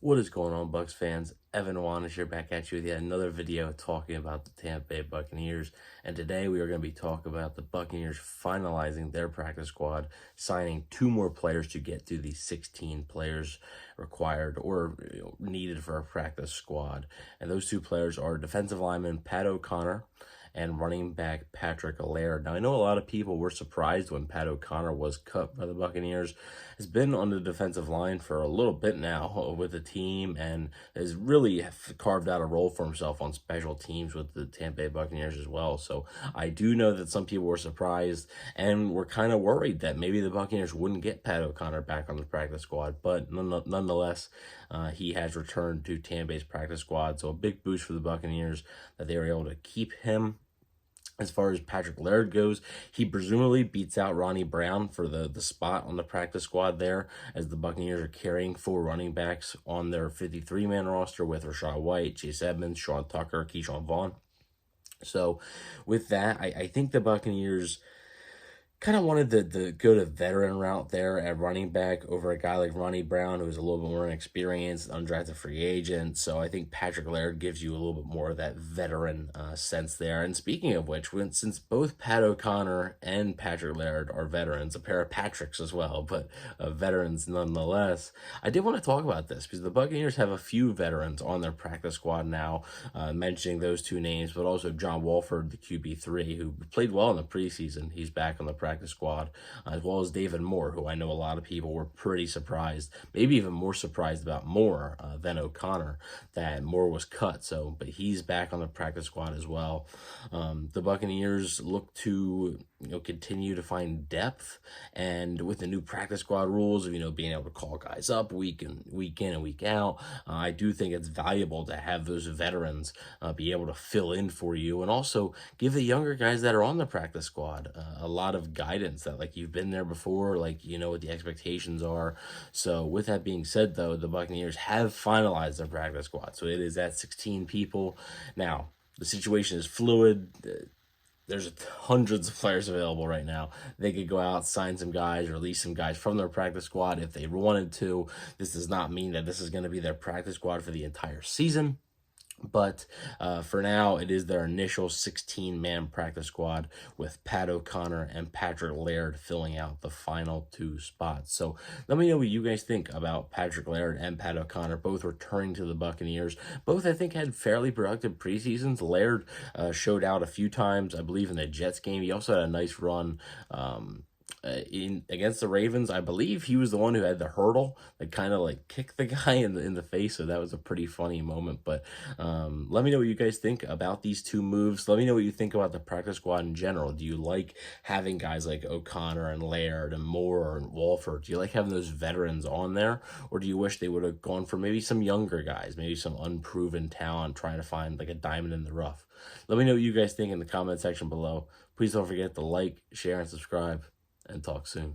What is going on, Bucks fans? Evan Wanish here, back at you with yet another video talking about the Tampa Bay Buccaneers. And today we are going to be talking about the Buccaneers finalizing their practice squad, signing two more players to get to the 16 players required or needed for a practice squad. And those two players are defensive lineman Pat O'Connor and running back Patrick Laird. Now, I know a lot of people were surprised when Pat O'Connor was cut by the Buccaneers. Has been on the defensive line for a little bit now with the team and has really carved out a role for himself on special teams with the Tampa Bay Buccaneers as well. So I do know that some people were surprised and were kind of worried that maybe the Buccaneers wouldn't get Pat O'Connor back on the practice squad. But nonetheless, he has returned to Tampa Bay's practice squad. So a big boost for the Buccaneers that they were able to keep him. As far as Patrick Laird goes, he presumably beats out Ronnie Brown for the spot on the practice squad there, as the Buccaneers are carrying four running backs on their 53-man roster with Rachaad White, Chase Edmonds, Sean Tucker, Keyshawn Vaughn. So with that, I think the Buccaneers kind of wanted to go the veteran route there at running back over a guy like Ronnie Brown, who's a little bit more inexperienced, undrafted free agent. So I think Patrick Laird gives you a little bit more of that veteran sense there. And speaking of which, since both Pat O'Connor and Patrick Laird are veterans, a pair of Patricks as well, but veterans nonetheless, I did want to talk about this because the Buccaneers have a few veterans on their practice squad now, mentioning those two names, but also John Wolford, the QB3, who played well in the preseason. He's back on the practice squad, as well as David Moore, who I know a lot of people were pretty surprised, maybe even more surprised about Moore than O'Connor, that Moore was cut. So, but he's back on the practice squad as well. The Buccaneers look to continue to find depth, and with the new practice squad rules of being able to call guys up week in and week out, I do think it's valuable to have those veterans be able to fill in for you, and also give the younger guys that are on the practice squad a lot of guidance that, like, you've been there before, like, what the expectations are. So with that being said, though, the Buccaneers have finalized their practice squad, so it is at 16 people. Now, the situation is fluid. There's hundreds of players available right now. They could go out, sign some guys, release some guys from their practice squad if they wanted to. This does not mean that this is going to be their practice squad for the entire season. But for now, it is their initial 16-man practice squad with Pat O'Connor and Patrick Laird filling out the final two spots. So let me know what you guys think about Patrick Laird and Pat O'Connor, both returning to the Buccaneers. Both, I think, had fairly productive preseasons. Laird showed out a few times, I believe, in the Jets game. He also had a nice run in against the Ravens. I believe he was the one who had the hurdle that kind of like kicked the guy in the face, so that was a pretty funny moment. But let me know what you guys think about these two moves. Let me know what you think about the practice squad in general. Do you like having guys like O'Connor and Laird and Moore and Wolford? Do you like having those veterans on there, or do you wish they would have gone for maybe some younger guys, maybe some unproven talent, trying to find like a diamond in the rough? Let me know what you guys think in the comment section below. Please don't forget to like, share, and subscribe, and talk soon.